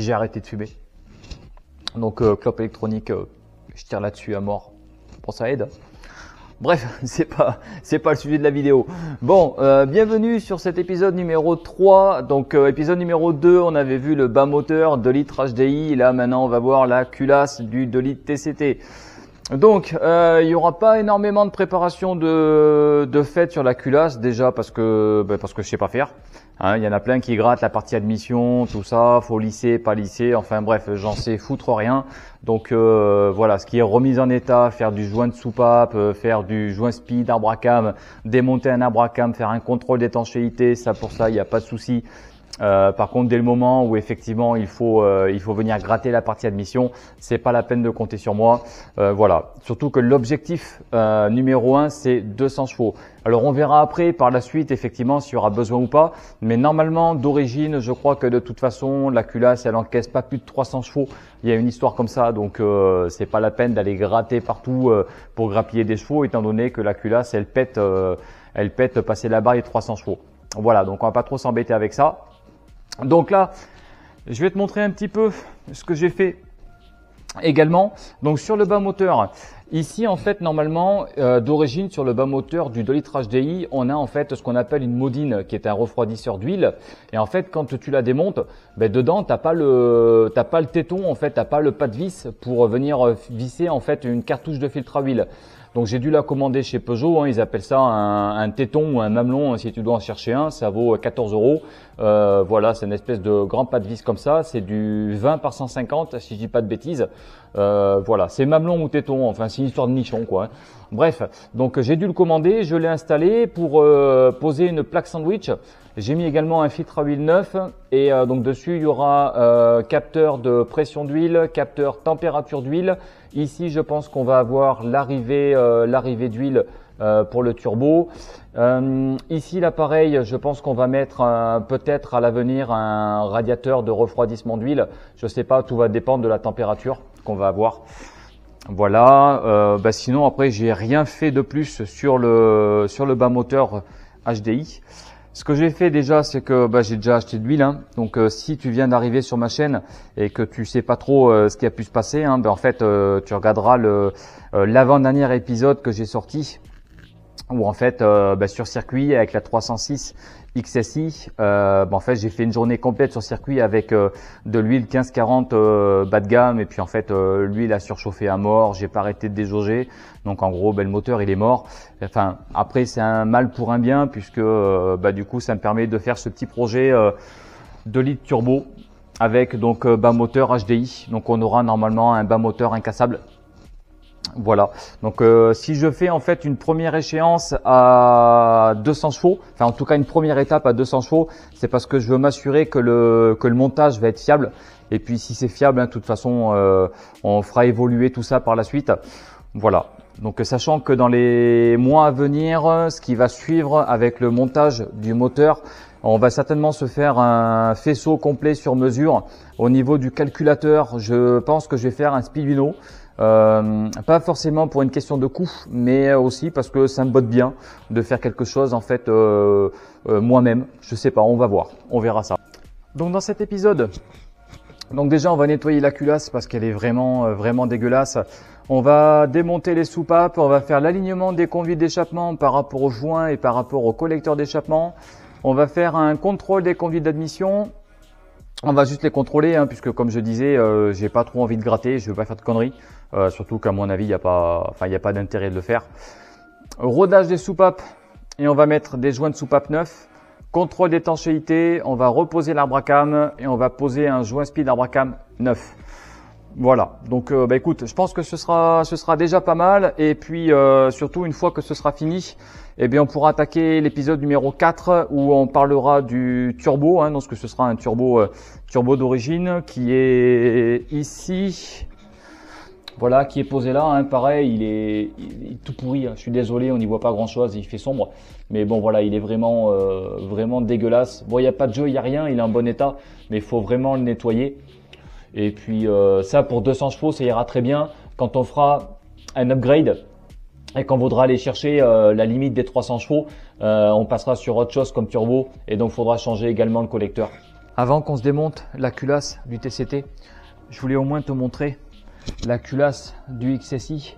j'ai arrêté de fumer. Donc clope électronique, je tire là-dessus à mort. Bon, ça aide. Bref, c'est pas le sujet de la vidéo. Bon, bienvenue sur cet épisode numéro 3. Donc épisode numéro 2, on avait vu le bas moteur 2 litres HDI. Là maintenant, on va voir la culasse du 2 litres TCT. Donc, il y aura pas énormément de préparation de fait sur la culasse, déjà parce que je sais pas faire. Hein, il y en a plein qui grattent la partie admission, tout ça, faut lisser, pas lisser, enfin bref, j'en sais foutre rien. Donc voilà, ce qui est remis en état, faire du joint de soupape, faire du joint speed, arbre à cam, démonter un arbre à cam, faire un contrôle d'étanchéité, ça pour ça, il n'y a pas de souci. Par contre, dès le moment où effectivement il faut venir gratter la partie admission, c'est pas la peine de compter sur moi. Voilà. Surtout que l'objectif numéro 1, c'est 200 chevaux. Alors on verra après par la suite effectivement s'il y aura besoin ou pas. Mais normalement, d'origine, je crois que de toute façon, la culasse, elle encaisse pas plus de 300 chevaux. Il y a une histoire comme ça, donc c'est pas la peine d'aller gratter partout pour grappiller des chevaux, étant donné que la culasse, elle pète passer la barre des 300 chevaux. Voilà. Donc on va pas trop s'embêter avec ça. Donc là, je vais te montrer un petit peu ce que j'ai fait également. Donc sur le bas moteur, ici en fait normalement d'origine sur le bas moteur du 2 litres HDI, on a en fait ce qu'on appelle une modine qui est un refroidisseur d'huile. Et en fait quand tu la démontes, dedans t'as pas le téton en fait, t'as pas le pas de vis pour venir visser en fait une cartouche de filtre à huile. Donc j'ai dû la commander chez Peugeot, ils appellent ça un téton ou un mamelon, si tu dois en chercher un, ça vaut 14 €. Voilà, c'est une espèce de grand pas de vis comme ça, c'est du 20 par 150 si je dis pas de bêtises. Voilà, c'est mamelon ou téton, enfin c'est une histoire de nichon quoi. Bref, donc j'ai dû le commander, je l'ai installé pour poser une plaque sandwich. J'ai mis également un filtre à huile neuf et donc dessus il y aura capteur de pression d'huile, capteur température d'huile. Ici je pense qu'on va avoir l'arrivée d'huile pour le turbo. Ici l'appareil, je pense qu'on va mettre peut-être à l'avenir un radiateur de refroidissement d'huile. Je sais pas, tout va dépendre de la température qu'on va avoir. Voilà. Sinon après j'ai rien fait de plus sur le bas moteur HDI. Ce que j'ai fait déjà, c'est que j'ai déjà acheté de l'huile. Hein. Donc si tu viens d'arriver sur ma chaîne et que tu sais pas trop ce qui a pu se passer, hein, en fait tu regarderas l'avant-dernier épisode que j'ai sorti où en fait sur circuit avec la 306 XSI, en fait j'ai fait une journée complète sur circuit avec de l'huile 1540 bas de gamme et puis en fait l'huile a surchauffé à mort, j'ai pas arrêté de déjauger, donc en gros le moteur il est mort. Enfin après c'est un mal pour un bien puisque du coup ça me permet de faire ce petit projet 2 litres turbo avec donc bas moteur HDI, donc on aura normalement un bas moteur incassable. Voilà, donc si je fais en fait une première échéance à 200 chevaux, enfin en tout cas une première étape à 200 chevaux, c'est parce que je veux m'assurer que le montage va être fiable. Et puis si c'est fiable, de toute façon, on fera évoluer tout ça par la suite. Voilà, donc sachant que dans les mois à venir, ce qui va suivre avec le montage du moteur, on va certainement se faire un faisceau complet sur mesure. Au niveau du calculateur, je pense que je vais faire un Speeduino. Pas forcément pour une question de coût, mais aussi parce que ça me botte bien de faire quelque chose en fait moi-même. Je sais pas, on va voir, on verra ça. Donc dans cet épisode, donc déjà on va nettoyer la culasse parce qu'elle est vraiment dégueulasse. On va démonter les soupapes, on va faire l'alignement des conduits d'échappement par rapport aux joints et par rapport au collecteur d'échappement. On va faire un contrôle des conduits d'admission. On va juste les contrôler, hein, puisque comme je disais, j'ai pas trop envie de gratter, je veux pas faire de conneries. Surtout qu'à mon avis, il y a pas d'intérêt de le faire. Rodage des soupapes et on va mettre des joints de soupape neufs. Contrôle d'étanchéité, on va reposer l'arbre à cam et on va poser un joint speed arbre à cam neuf. Voilà. Donc, écoute, je pense que ce sera déjà pas mal. Et puis surtout une fois que ce sera fini, on pourra attaquer l'épisode numéro 4 où on parlera du turbo, hein, donc ce sera un turbo d'origine qui est ici. Voilà, qui est posé là, hein, pareil, il est tout pourri, hein. Je suis désolé, on n'y voit pas grand chose, il fait sombre. Mais bon voilà, il est vraiment dégueulasse. Bon, il n'y a pas de jeu, il n'y a rien, il est en bon état, mais il faut vraiment le nettoyer. Et puis ça pour 200 chevaux, ça ira très bien. Quand on fera un upgrade et qu'on voudra aller chercher la limite des 300 chevaux, on passera sur autre chose comme turbo et donc il faudra changer également le collecteur. Avant qu'on se démonte la culasse du TCT, je voulais au moins te montrer la culasse du XSI.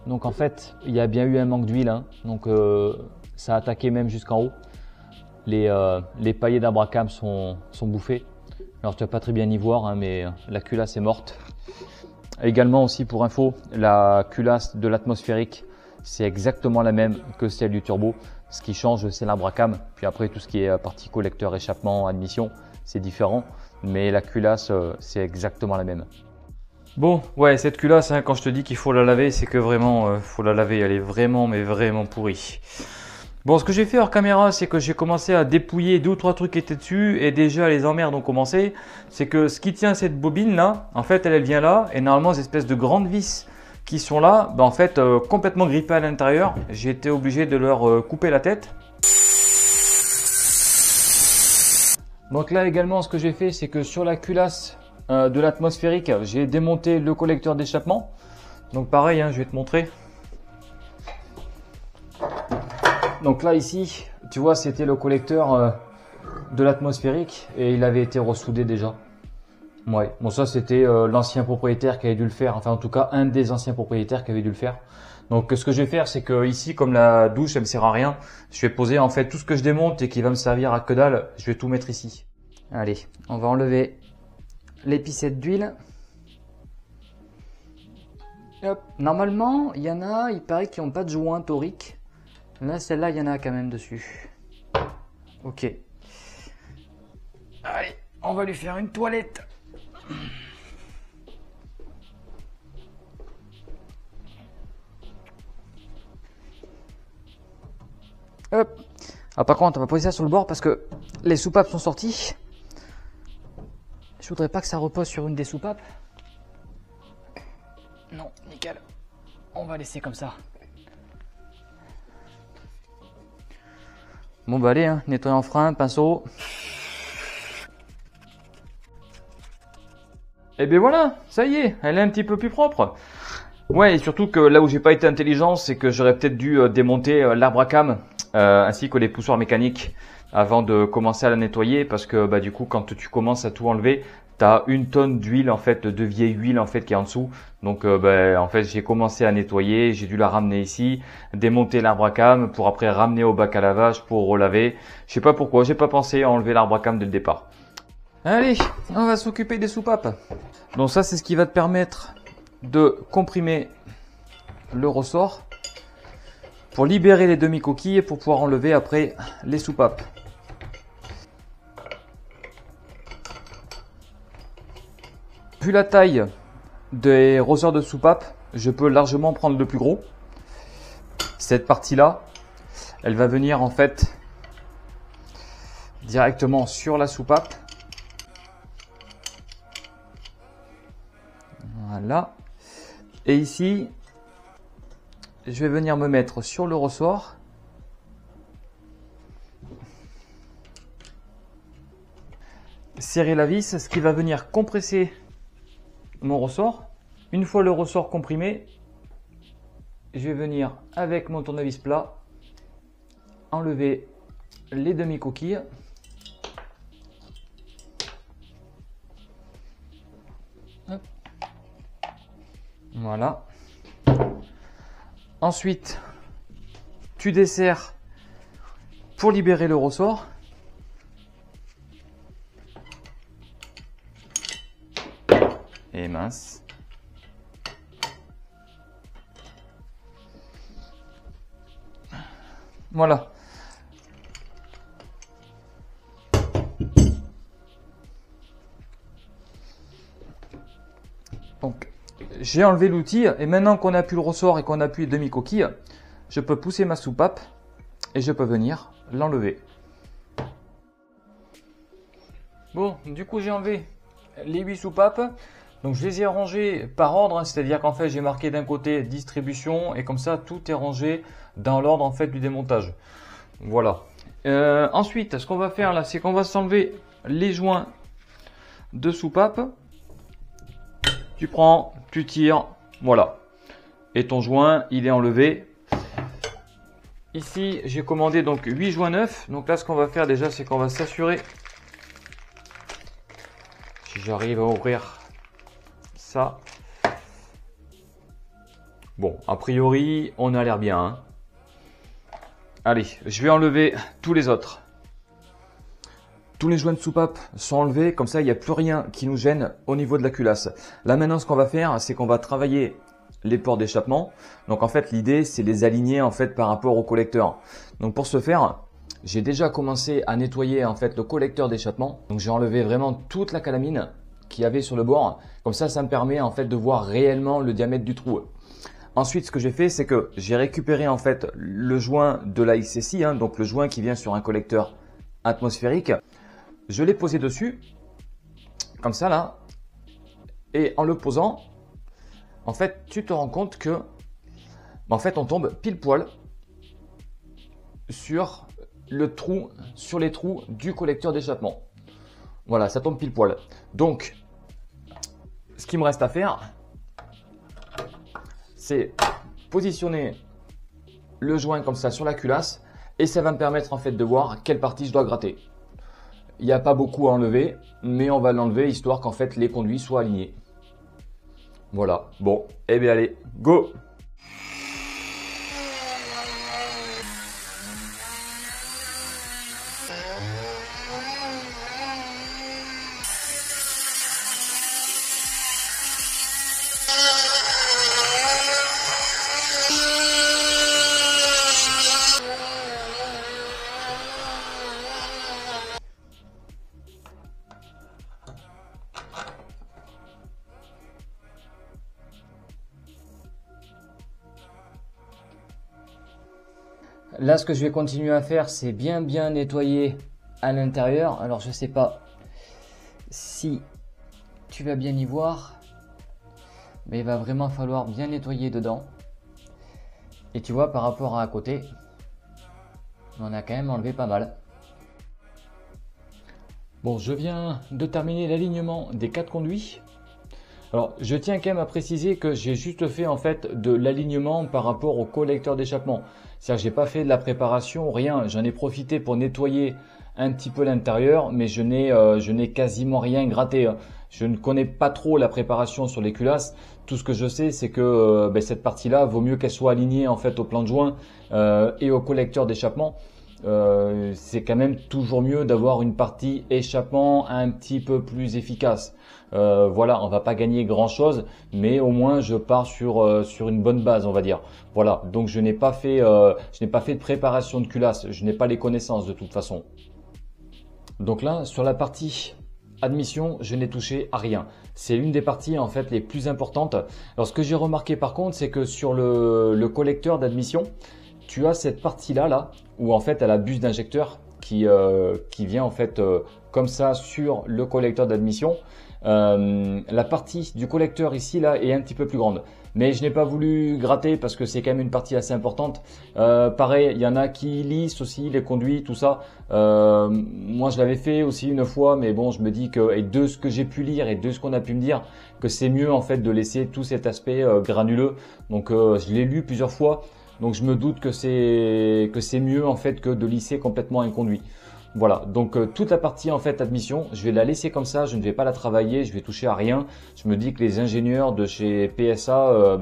Donc en fait, il y a bien eu un manque d'huile, hein. Donc ça a attaqué même jusqu'en haut. Les paillets d'Abracam sont bouffés. Alors tu vas pas très bien y voir, hein, mais la culasse est morte. Également aussi pour info, la culasse de l'atmosphérique, c'est exactement la même que celle du turbo. Ce qui change, c'est l'Abracam. Puis après, tout ce qui est partie collecteur, échappement, admission, c'est différent. Mais la culasse, c'est exactement la même. Bon, ouais, cette culasse, hein, quand je te dis qu'il faut la laver, c'est que vraiment, faut la laver. Elle est vraiment, mais vraiment pourrie. Bon, ce que j'ai fait hors caméra, c'est que j'ai commencé à dépouiller 2 ou 3 trucs qui étaient dessus. Et déjà, les emmerdes ont commencé. C'est que ce qui tient cette bobine là, en fait, elle vient là. Et normalement, ces espèces de grandes vis qui sont là, en fait, complètement grippées à l'intérieur. J'ai été obligé de leur couper la tête. Donc là également, ce que j'ai fait, c'est que sur la culasse de l'atmosphérique, j'ai démonté le collecteur d'échappement. Donc pareil, hein, je vais te montrer. Donc là ici, tu vois, c'était le collecteur de l'atmosphérique et il avait été ressoudé déjà. Ouais, bon ça c'était l'ancien propriétaire qui avait dû le faire, enfin en tout cas un des anciens propriétaires qui avait dû le faire. Donc ce que je vais faire, c'est que ici, comme la douche elle me sert à rien, je vais poser en fait tout ce que je démonte et qui va me servir à que dalle, je vais tout mettre ici. Allez, on va enlever l'épicette d'huile. Hop. Normalement, il y en a, il paraît qu'ils n'ont pas de joint torique. Là, celle-là, il y en a quand même dessus. Ok. Allez, on va lui faire une toilette. Hop. Ah, par contre, on va poser ça sur le bord parce que les soupapes sont sorties. Je voudrais pas que ça repose sur une des soupapes. Non, nickel. On va laisser comme ça. Bon bah allez, hein, nettoyer en frein, pinceau. Et bien voilà, ça y est, elle est un petit peu plus propre. Ouais, et surtout que là où j'ai pas été intelligent, c'est que j'aurais peut-être dû démonter l'arbre à cam ainsi que les poussoirs mécaniques avant de commencer à la nettoyer, parce que bah du coup quand tu commences à tout enlever, tu as 1 tonne d'huile en fait, de vieille huile en fait qui est en dessous. Donc en fait j'ai commencé à nettoyer, j'ai dû la ramener ici, démonter l'arbre à cam pour après ramener au bac à lavage pour relaver. Je sais pas pourquoi, j'ai pas pensé à enlever l'arbre à cam dès le départ. Allez, on va s'occuper des soupapes. Donc ça c'est ce qui va te permettre de comprimer le ressort pour libérer les demi-coquilles et pour pouvoir enlever après les soupapes. Vu la taille des ressorts de soupape, je peux largement prendre le plus gros. Cette partie-là, elle va venir en fait directement sur la soupape. Voilà. Et ici, je vais venir me mettre sur le ressort. Serrer la vis, ce qui va venir compresser mon ressort. Une fois le ressort comprimé, je vais venir avec mon tournevis plat enlever les demi-coquilles. Voilà. Ensuite, tu desserres pour libérer le ressort. Et mince. Voilà. Donc, j'ai enlevé l'outil et maintenant qu'on appuie le ressort et qu'on appuie les demi-coquilles, je peux pousser ma soupape et je peux venir l'enlever. Bon, du coup j'ai enlevé les 8 soupapes. Donc je les ai rangées par ordre, hein, c'est-à-dire qu'en fait j'ai marqué d'un côté distribution et comme ça tout est rangé dans l'ordre en fait du démontage. Voilà. Ensuite, ce qu'on va faire là, c'est qu'on va s'enlever les joints de soupape. Tu prends, tu tires, voilà. Et ton joint, il est enlevé. Ici, j'ai commandé donc 8 joints neufs. Donc là, ce qu'on va faire déjà, c'est qu'on va s'assurer j'arrive à ouvrir ça. Bon, a priori, on a l'air bien. Hein. Allez, je vais enlever tous les autres. Tous les joints de soupape sont enlevés, comme ça il n'y a plus rien qui nous gêne au niveau de la culasse. Là maintenant ce qu'on va faire, c'est qu'on va travailler les ports d'échappement. Donc en fait l'idée c'est les aligner en fait par rapport au collecteur. Donc pour ce faire, j'ai déjà commencé à nettoyer en fait le collecteur d'échappement. Donc j'ai enlevé vraiment toute la calamine qu'il y avait sur le bord. Comme ça me permet en fait de voir réellement le diamètre du trou. Ensuite, ce que j'ai fait, c'est que j'ai récupéré en fait le joint de la XSI, hein, donc le joint qui vient sur un collecteur atmosphérique. Je l'ai posé dessus, comme ça là, et en le posant, en fait, tu te rends compte que, en fait, on tombe pile poil sur le trou, sur les trous du collecteur d'échappement. Voilà, ça tombe pile poil. Donc, ce qui me reste à faire, c'est positionner le joint comme ça sur la culasse, et ça va me permettre en fait de voir quelle partie je dois gratter. Il n'y a pas beaucoup à enlever, mais on va l'enlever histoire qu'en fait les conduits soient alignés. Voilà, bon, et bien allez, go! Là, ce que je vais continuer à faire, c'est bien nettoyer à l'intérieur. Alors, je sais pas si tu vas bien y voir, mais il va vraiment falloir bien nettoyer dedans. Et tu vois, par rapport à côté, on a quand même enlevé pas mal. Bon, je viens de terminer l'alignement des 4 conduits. Alors, je tiens quand même à préciser que j'ai juste fait en fait de l'alignement par rapport au collecteur d'échappement. C'est-à-dire que j'ai pas fait de la préparation, rien. J'en ai profité pour nettoyer un petit peu l'intérieur, mais je n'ai quasiment rien gratté. Je ne connais pas trop la préparation sur les culasses. Tout ce que je sais, c'est que cette partie-là, vaut mieux qu'elle soit alignée en fait au plan de joint et au collecteur d'échappement. C'est quand même toujours mieux d'avoir une partie échappement un petit peu plus efficace. Voilà, on va pas gagner grand chose, mais au moins je pars sur une bonne base, on va dire. Voilà, donc je n'ai pas fait de préparation de culasse, je n'ai pas les connaissances de toute façon. Donc là, sur la partie admission, je n'ai touché à rien. C'est l'une des parties en fait les plus importantes. Alors ce que j'ai remarqué par contre, c'est que sur le collecteur d'admission, tu as cette partie-là, où en fait tu as la buse d'injecteur qui vient en fait comme ça sur le collecteur d'admission. La partie du collecteur ici là est un petit peu plus grande, mais je n'ai pas voulu gratter parce que c'est quand même une partie assez importante. Pareil, il y en a qui lissent aussi les conduits, tout ça. Moi je l'avais fait aussi une fois, mais bon, je me dis que, et de ce que j'ai pu lire et de ce qu'on a pu me dire, que c'est mieux en fait de laisser tout cet aspect granuleux. Donc je l'ai lu plusieurs fois, donc je me doute que c'est mieux en fait que de lisser complètement un conduit. Voilà, donc toute la partie en fait admission, je vais la laisser comme ça, je ne vais pas la travailler, je vais toucher à rien. Je me dis que les ingénieurs de chez PSA,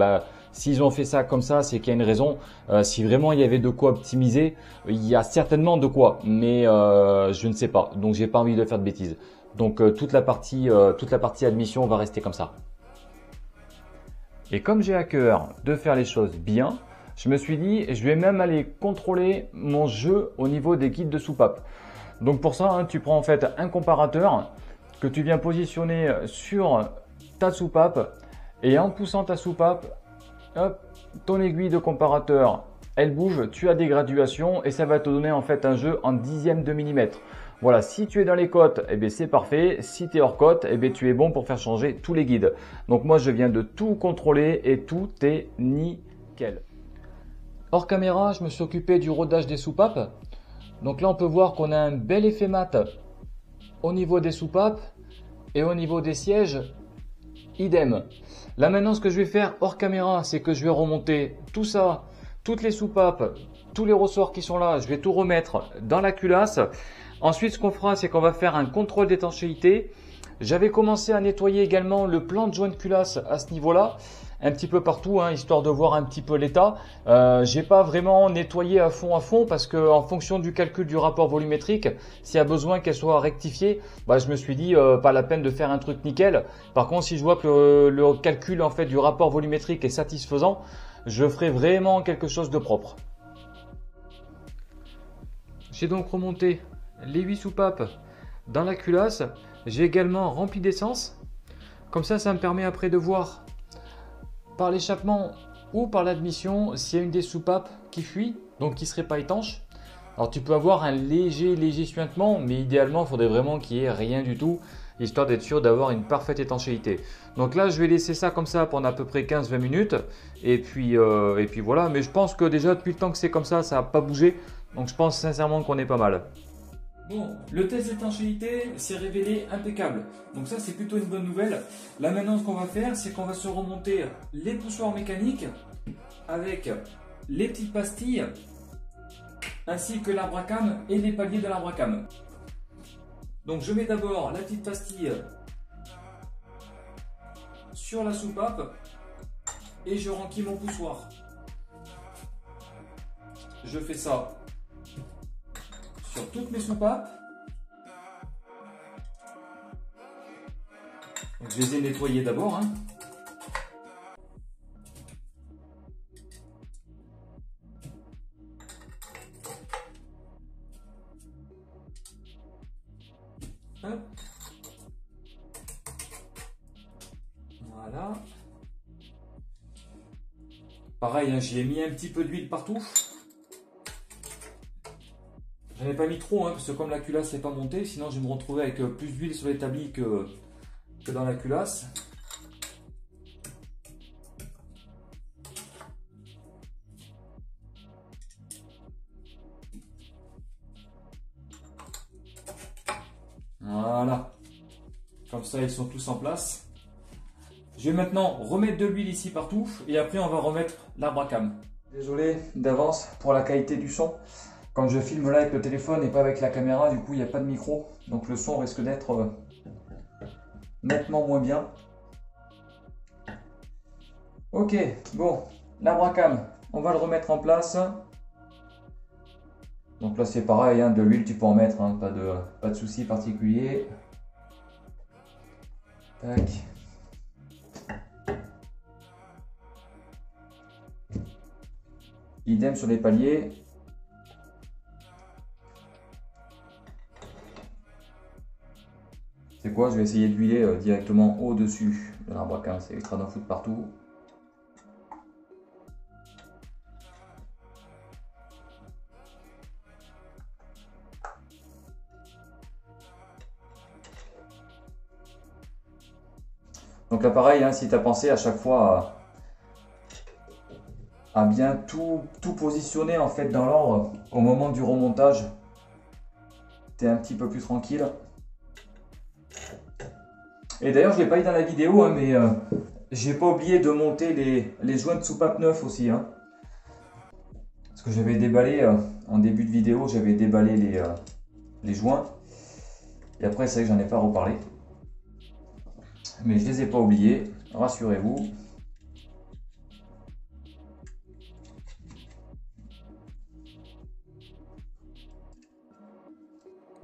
s'ils ont fait ça comme ça, c'est qu'il y a une raison. Si vraiment il y avait de quoi optimiser, il y a certainement de quoi, mais je ne sais pas. Donc j'ai pas envie de faire de bêtises. Donc toute la partie admission va rester comme ça. Et comme j'ai à cœur de faire les choses bien, je me suis dit, je vais même aller contrôler mon jeu au niveau des guides de soupape. Donc pour ça, tu prends en fait un comparateur que tu viens positionner sur ta soupape, et en poussant ta soupape, hop, ton aiguille de comparateur, elle bouge, tu as des graduations et ça va te donner en fait un jeu en dixième de millimètre. Voilà, si tu es dans les côtes, eh bien c'est parfait. Si tu es hors côte, eh bien tu es bon pour faire changer tous les guides. Donc moi je viens de tout contrôler et tout est nickel. Hors caméra, je me suis occupé du rodage des soupapes. Donc là, on peut voir qu'on a un bel effet mat au niveau des soupapes et au niveau des sièges, idem. Là maintenant, ce que je vais faire hors caméra, c'est que je vais remonter tout ça, toutes les soupapes, tous les ressorts qui sont là, je vais tout remettre dans la culasse. Ensuite, ce qu'on fera, c'est qu'on va faire un contrôle d'étanchéité. J'avais commencé à nettoyer également le plan de joint de culasse à ce niveau-là, un petit peu partout, hein, histoire de voir un petit peu l'état. J'ai pas vraiment nettoyé à fond parce que en fonction du calcul du rapport volumétrique, s'il y a besoin qu'elle soit rectifiée, bah, je me suis dit pas la peine de faire un truc nickel. Par contre, si je vois que le calcul en fait du rapport volumétrique est satisfaisant, je ferai vraiment quelque chose de propre. J'ai donc remonté les 8 soupapes dans la culasse. J'ai également rempli d'essence. Comme ça me permet après de voir par l'échappement ou par l'admission s'il y a une des soupapes qui fuit, donc qui ne serait pas étanche. Alors tu peux avoir un léger suintement, mais idéalement il faudrait vraiment qu'il n'y ait rien du tout, histoire d'être sûr d'avoir une parfaite étanchéité. Donc là je vais laisser ça comme ça pendant à peu près 15-20 minutes, et puis voilà. Mais je pense que déjà depuis le temps que c'est comme ça n'a pas bougé, donc je pense sincèrement qu'on est pas mal. Bon, le test d'étanchéité s'est révélé impeccable. Donc ça, c'est plutôt une bonne nouvelle. Là maintenant, ce qu'on va faire, c'est qu'on va se remonter les poussoirs mécaniques avec les petites pastilles ainsi que l'arbre à cam et les paliers de l'arbre à cam. Donc je mets d'abord la petite pastille sur la soupape et je renquille mon poussoir. Je fais ça sur toutes mes soupapes. Donc, je les ai nettoyées d'abord. Hein. Hop. Voilà. Pareil, hein, j'y ai mis un petit peu d'huile partout. J'en ai pas mis trop, hein, parce que comme la culasse n'est pas montée, sinon je vais me retrouver avec plus d'huile sur l'établi que dans la culasse. Voilà. Comme ça, ils sont tous en place. Je vais maintenant remettre de l'huile ici partout et après on va remettre l'arbre à cam. Désolé d'avance pour la qualité du son. Quand je filme là avec le téléphone et pas avec la caméra, du coup il n'y a pas de micro, donc le son risque d'être nettement moins bien. Ok, bon, l'arbre à cam, on va le remettre en place. Donc là c'est pareil, hein, de l'huile tu peux en mettre, hein, pas de souci particulier. Tac. Idem sur les paliers. C'est quoi? Je vais essayer d'huiler directement au-dessus de l'arbre à cam, ça évitera d'en foutre partout. Donc là pareil, hein, si tu as pensé à chaque fois à bien tout positionner en fait dans l'ordre au moment du remontage, tu es un petit peu plus tranquille. Et d'ailleurs, je ne l'ai pas dit dans la vidéo, hein, mais j'ai pas oublié de monter les joints de soupape neufs aussi. Hein. Parce que j'avais déballé, en début de vidéo, j'avais déballé les joints. Et après, c'est vrai que j'en ai pas reparlé. Mais je les ai pas oubliés, rassurez-vous.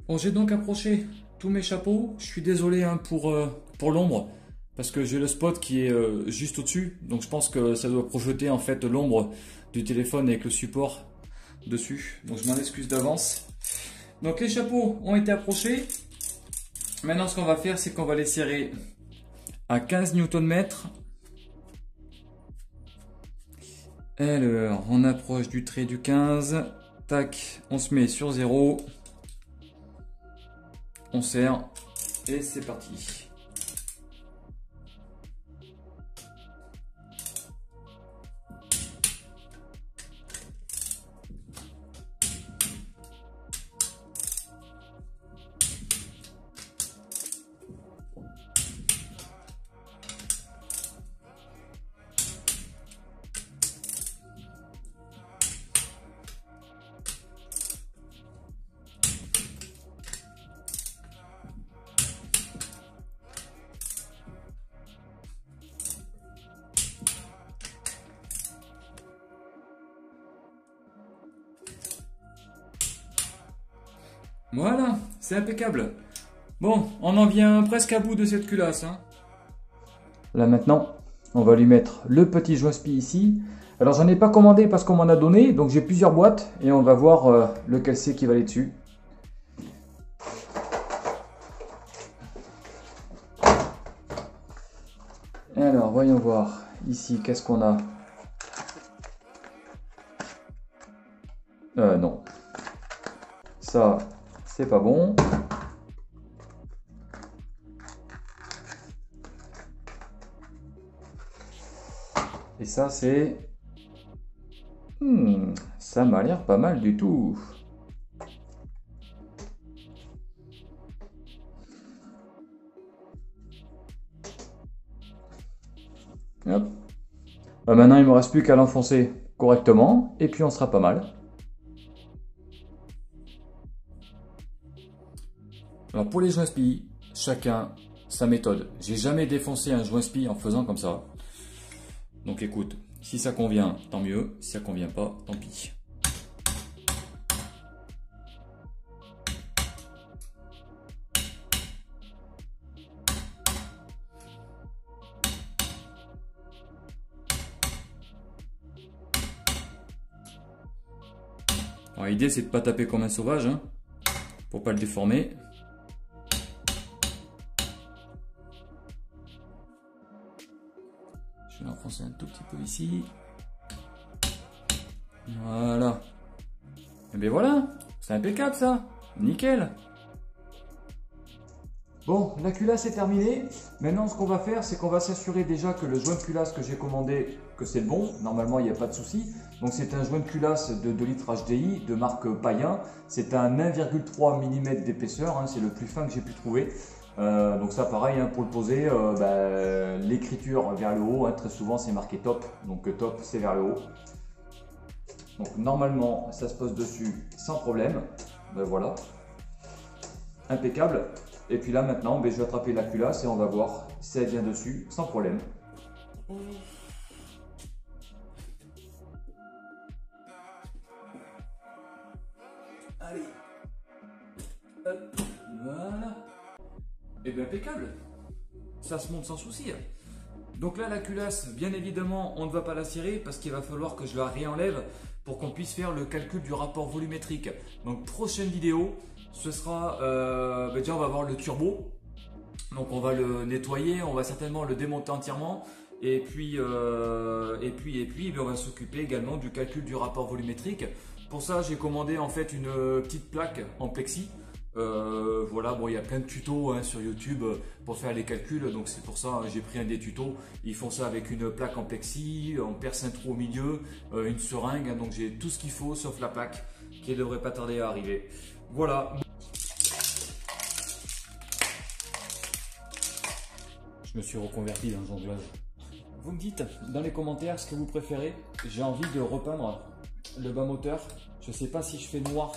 Bon, j'ai donc approché tous mes chapeaux. Je suis désolé hein, pour l'ombre, parce que j'ai le spot qui est juste au-dessus. Donc je pense que ça doit projeter en fait l'ombre du téléphone avec le support dessus. Donc je m'en excuse d'avance. Donc les chapeaux ont été approchés. Maintenant ce qu'on va faire, c'est qu'on va les serrer à 15 Nm. Alors on approche du trait du 15. Tac, on se met sur 0. On serre et c'est parti. Voilà, c'est impeccable. Bon, on en vient presque à bout de cette culasse, hein. Là maintenant, on va lui mettre le petit joint spi ici. Alors j'en ai pas commandé parce qu'on m'en a donné, donc j'ai plusieurs boîtes et on va voir lequel c'est qui va aller dessus. Alors voyons voir ici qu'est-ce qu'on a. Non, ça c'est pas bon. Et ça c'est... ça m'a l'air pas mal du tout. Hop. Maintenant il me reste plus qu'à l'enfoncer correctement et puis on sera pas mal. Alors pour les joints spi, chacun sa méthode. J'ai jamais défoncé un joint spi en faisant comme ça. Donc écoute, si ça convient, tant mieux. Si ça convient pas, tant pis. Alors l'idée c'est de pas taper comme un sauvage, hein, pour pas le déformer. Je vais l'enfoncer un tout petit peu ici. Voilà. Et bien voilà, c'est impeccable ça. Nickel. Bon, la culasse est terminée. Maintenant, ce qu'on va faire, c'est qu'on va s'assurer déjà que le joint de culasse que j'ai commandé, que c'est le bon. Normalement, il n'y a pas de souci. Donc, c'est un joint de culasse de 2 litres HDI de marque Payen. C'est un 1,3 mm d'épaisseur. Hein, c'est le plus fin que j'ai pu trouver. Donc ça, pareil, hein, pour le poser, l'écriture vers le haut. Hein, très souvent, c'est marqué top. Donc, top, c'est vers le haut. Donc, normalement, ça se pose dessus sans problème. Ben, voilà. Impeccable. Et puis là maintenant, je vais attraper la culasse et on va voir si elle vient dessus sans problème. Allez. Hop. Voilà. Et bien impeccable. Ça se monte sans souci. Donc là la culasse, bien évidemment, on ne va pas la cirer parce qu'il va falloir que je la réenlève pour qu'on puisse faire le calcul du rapport volumétrique. Donc prochaine vidéo, ce sera, déjà on va voir le turbo. Donc on va le nettoyer, on va certainement le démonter entièrement. Et puis on va s'occuper également du calcul du rapport volumétrique. Pour ça j'ai commandé en fait une petite plaque en plexi. Voilà, bon, il y a plein de tutos hein, sur YouTube pour faire les calculs, donc c'est pour ça hein, j'ai pris un des tutos. Ils font ça avec une plaque en plexi, on perce un trou au milieu, une seringue, hein, donc j'ai tout ce qu'il faut sauf la plaque qui ne devrait pas tarder à arriver. Voilà. Je me suis reconverti dans le jonglage. Vous me dites dans les commentaires ce que vous préférez. J'ai envie de repeindre le bas moteur. Je ne sais pas si je fais noir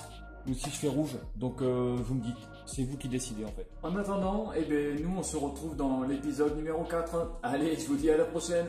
ou si je fais rouge, donc vous me dites, c'est vous qui décidez en fait. En attendant, nous on se retrouve dans l'épisode numéro 4. Allez, je vous dis à la prochaine.